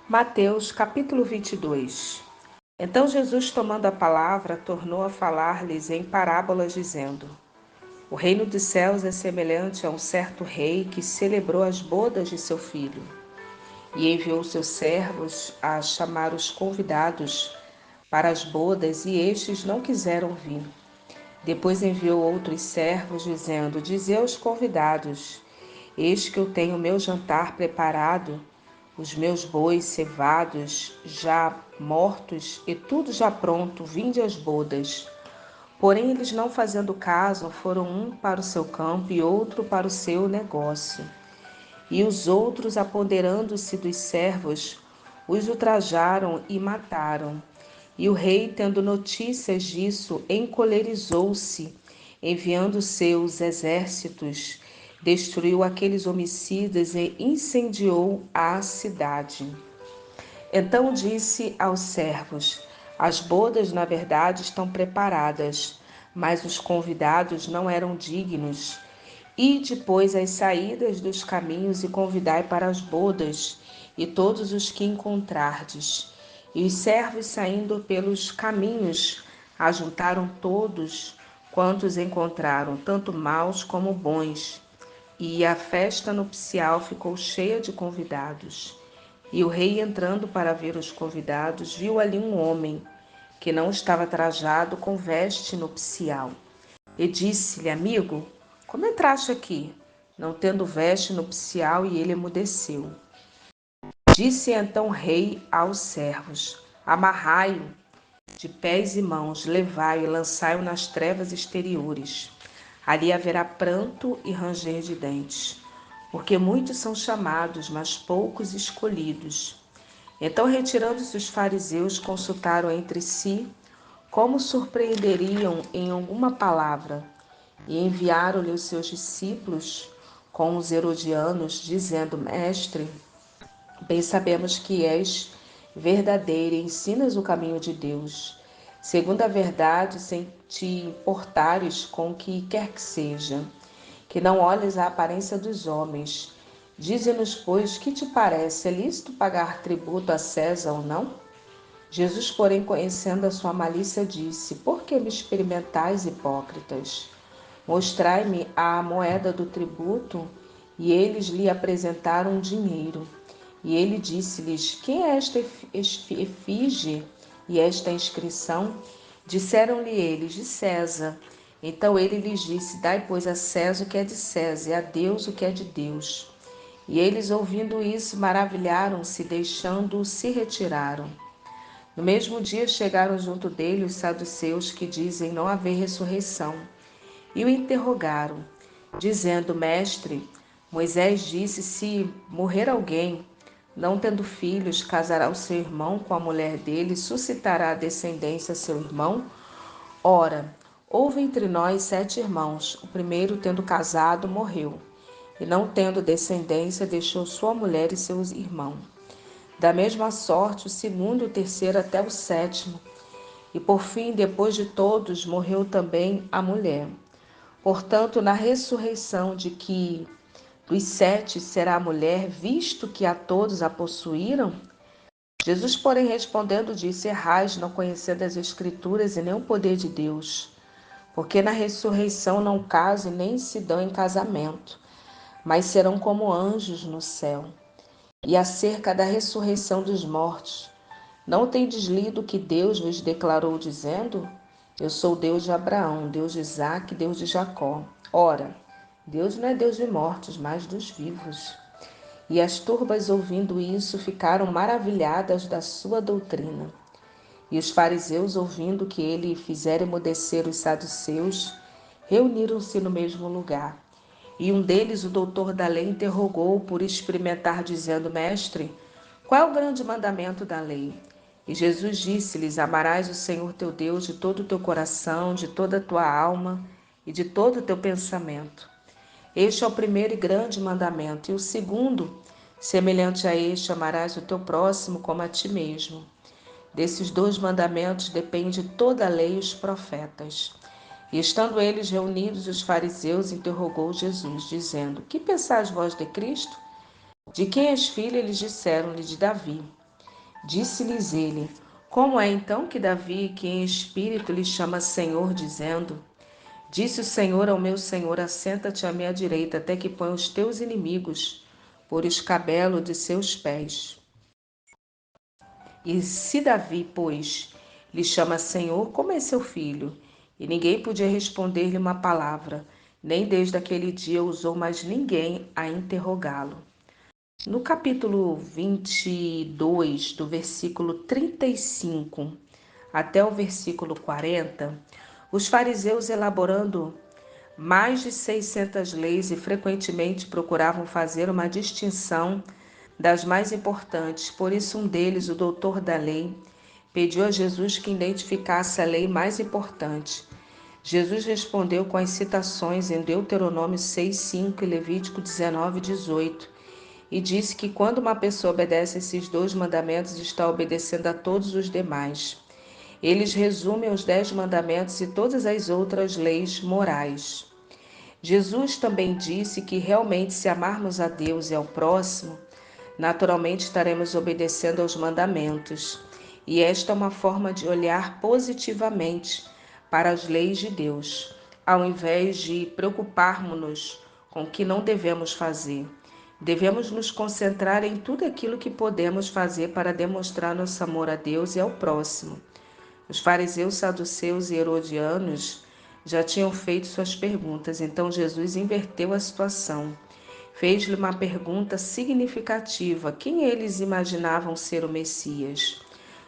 Mateus capítulo 22. Então Jesus, tomando a palavra, tornou a falar-lhes em parábolas, dizendo: O reino dos céus é semelhante a um certo rei que celebrou as bodas de seu filho, e enviou seus servos a chamar os convidados para as bodas, e estes não quiseram vir. Depois enviou outros servos, dizendo: Dizei aos convidados: Eis que eu tenho meu jantar preparado, os meus bois cevados, já mortos, e tudo já pronto, vinde às bodas. Porém, eles, não fazendo caso, foram um para o seu campo e outro para o seu negócio. E os outros, apoderando-se dos servos, os ultrajaram e mataram. E o rei, tendo notícias disso, encolerizou-se, enviando seus exércitos, destruiu aqueles homicidas e incendiou a cidade. Então disse aos servos: As bodas, na verdade, estão preparadas, mas os convidados não eram dignos. Ide, pois, às saídas dos caminhos e convidai para as bodas, e todos os que encontrardes. E os servos, saindo pelos caminhos, ajuntaram todos quantos encontraram, tanto maus como bons. E a festa nupcial ficou cheia de convidados. E o rei, entrando para ver os convidados, viu ali um homem que não estava trajado com veste nupcial. E disse-lhe: Amigo, como entraste aqui, não tendo veste nupcial? E ele emudeceu. Disse então o rei aos servos: Amarrai-o de pés e mãos, levai-o e lançai-o nas trevas exteriores. Ali haverá pranto e ranger de dentes, porque muitos são chamados, mas poucos escolhidos. Então, retirando-se os fariseus, consultaram entre si como surpreenderiam em alguma palavra, e enviaram-lhe os seus discípulos com os herodianos, dizendo: Mestre, bem sabemos que és verdadeiro e ensinas o caminho de Deus, segundo a verdade, sem te importares com o que quer que seja, que não olhes a aparência dos homens. Dize-nos, pois, que te parece? É lícito pagar tributo a César ou não? Jesus, porém, conhecendo a sua malícia, disse: Por que me experimentais, hipócritas? Mostrai-me a moeda do tributo. E eles lhe apresentaram dinheiro. E ele disse-lhes: Quem é esta efígie e esta inscrição? Disseram-lhe eles: De César. Então ele lhes disse: Dai, pois, a César o que é de César, e a Deus o que é de Deus. E eles, ouvindo isso, maravilharam-se, deixando-o, se retiraram. No mesmo dia chegaram junto dele os saduceus, que dizem não haver ressurreição, e o interrogaram, dizendo: Mestre, Moisés disse: se morrer alguém, não tendo filhos, casará o seu irmão com a mulher dele, suscitará a descendência a seu irmão? Ora, houve entre nós 7 irmãos. O primeiro, tendo casado, morreu, e não tendo descendência, deixou sua mulher e seu irmão. Da mesma sorte, o segundo, o terceiro, até o sétimo. E por fim, depois de todos, morreu também a mulher. Portanto, na ressurreição de que dos 7 será a mulher, visto que a todos a possuíram? Jesus, porém, respondendo, disse: Errais, não conhecendo as Escrituras e nem o poder de Deus. Porque na ressurreição não casam nem se dão em casamento, mas serão como anjos no céu. E acerca da ressurreição dos mortos, não tendes lido o que Deus vos declarou, dizendo: Eu sou o Deus de Abraão, Deus de Isaque, Deus de Jacó. Ora, Deus não é Deus de mortos, mas dos vivos. E as turbas, ouvindo isso, ficaram maravilhadas da sua doutrina. E os fariseus, ouvindo que ele fizera emudecer os saduceus, reuniram-se no mesmo lugar. E um deles, o doutor da lei, interrogou por experimentar, dizendo: Mestre, qual é o grande mandamento da lei? E Jesus disse-lhes: Amarás o Senhor teu Deus de todo o teu coração, de toda a tua alma e de todo o teu pensamento. Este é o primeiro e grande mandamento. E o segundo, semelhante a este: amarás o teu próximo como a ti mesmo. Desses 2 mandamentos depende toda a lei e os profetas. E estando eles reunidos, os fariseus, interrogou Jesus, dizendo: Que pensais vós de Cristo? De quem és filho? Eles disseram-lhe: De Davi. Disse-lhes ele: Como é então que Davi, que em espírito lhe chama Senhor, dizendo: Disse o Senhor ao meu Senhor: Assenta-te à minha direita, até que ponha os teus inimigos por escabelo de seus pés. E se Davi, pois, lhe chama Senhor, como é seu filho? E ninguém podia responder-lhe uma palavra, nem desde aquele dia ousou mais ninguém a interrogá-lo. No capítulo 22, do versículo 35 até o versículo 40, os fariseus, elaborando mais de 600 leis e frequentemente procuravam fazer uma distinção das mais importantes. Por isso, um deles, o doutor da lei, pediu a Jesus que identificasse a lei mais importante. Jesus respondeu com as citações em Deuteronômio 6:5 e Levítico 19:18, e disse que quando uma pessoa obedece esses dois mandamentos, está obedecendo a todos os demais. Eles resumem os 10 mandamentos e todas as outras leis morais. Jesus também disse que realmente, se amarmos a Deus e ao próximo, naturalmente estaremos obedecendo aos mandamentos. E esta é uma forma de olhar positivamente para as leis de Deus, ao invés de preocuparmos-nos com o que não devemos fazer. Devemos nos concentrar em tudo aquilo que podemos fazer para demonstrar nosso amor a Deus e ao próximo. Os fariseus, saduceus e herodianos já tinham feito suas perguntas, então Jesus inverteu a situação. Fez-lhe uma pergunta significativa: quem eles imaginavam ser o Messias?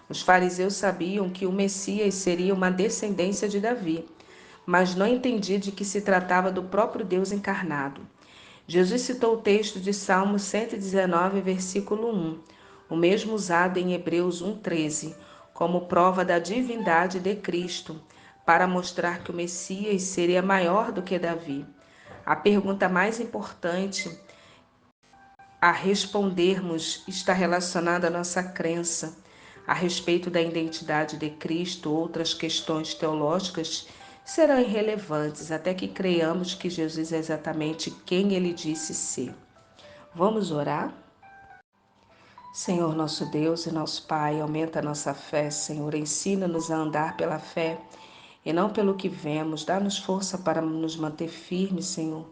Os fariseus sabiam que o Messias seria uma descendência de Davi, mas não entendiam de que se tratava do próprio Deus encarnado. Jesus citou o texto de Salmo 119, versículo 1, o mesmo usado em Hebreus 1,13, como prova da divindade de Cristo, para mostrar que o Messias seria maior do que Davi. A pergunta mais importante a respondermos está relacionada à nossa crença a respeito da identidade de Cristo. Outras questões teológicas serão irrelevantes até que creiamos que Jesus é exatamente quem ele disse ser. Vamos orar? Senhor, nosso Deus e nosso Pai, aumenta a nossa fé, Senhor, ensina-nos a andar pela fé e não pelo que vemos. Dá-nos força para nos manter firmes, Senhor,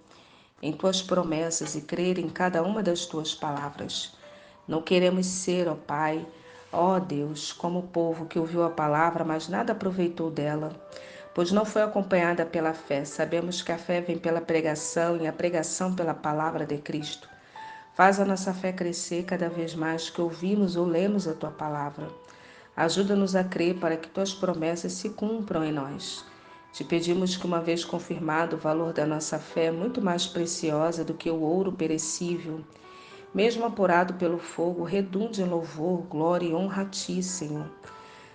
em Tuas promessas e crer em cada uma das Tuas palavras. Não queremos ser, ó Pai, ó Deus, como o povo que ouviu a palavra, mas nada aproveitou dela, pois não foi acompanhada pela fé. Sabemos que a fé vem pela pregação e a pregação pela palavra de Cristo. Faz a nossa fé crescer cada vez mais que ouvimos ou lemos a Tua palavra. Ajuda-nos a crer para que Tuas promessas se cumpram em nós. Te pedimos que, uma vez confirmado, o valor da nossa fé é muito mais preciosa do que o ouro perecível, mesmo apurado pelo fogo, redunde em louvor, glória e honra a Ti, Senhor.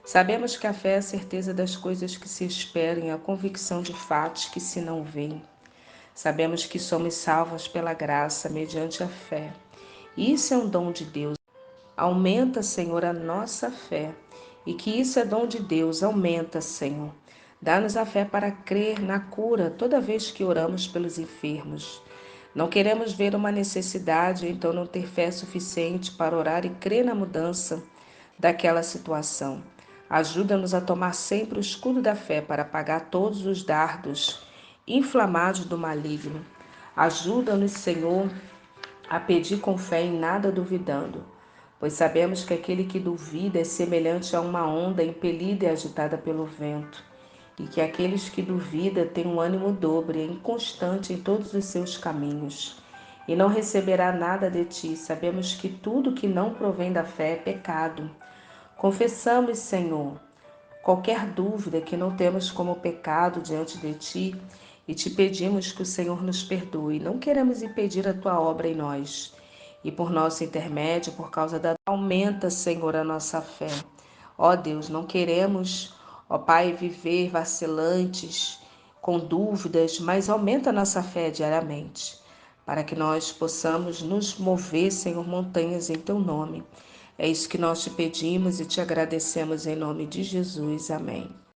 Sabemos que a fé é a certeza das coisas que se esperam e a convicção de fatos que se não veem. Sabemos que somos salvos pela graça, mediante a fé. Isso é um dom de Deus. Aumenta, Senhor, a nossa fé. E que isso é dom de Deus. Aumenta, Senhor. Dá-nos a fé para crer na cura toda vez que oramos pelos enfermos. Não queremos ver uma necessidade, então não ter fé suficiente para orar e crer na mudança daquela situação. Ajuda-nos a tomar sempre o escudo da fé para apagar todos os dardos inflamados do maligno. Ajuda-nos, Senhor, a pedir com fé em nada duvidando, pois sabemos que aquele que duvida é semelhante a uma onda impelida e agitada pelo vento, e que aqueles que duvidam têm um ânimo dobre, é inconstante em todos os seus caminhos, e não receberá nada de ti. Sabemos que tudo que não provém da fé é pecado. Confessamos, Senhor, qualquer dúvida que não temos como pecado diante de Ti e te pedimos que o Senhor nos perdoe. Não queremos impedir a Tua obra em nós e por nosso intermédio, por causa da aumenta, Senhor, a nossa fé. Ó Deus, não queremos, ó Pai, viver vacilantes, com dúvidas, mas aumenta a nossa fé diariamente, para que nós possamos nos mover, Senhor, montanhas em Teu nome. É isso que nós te pedimos e te agradecemos em nome de Jesus. Amém.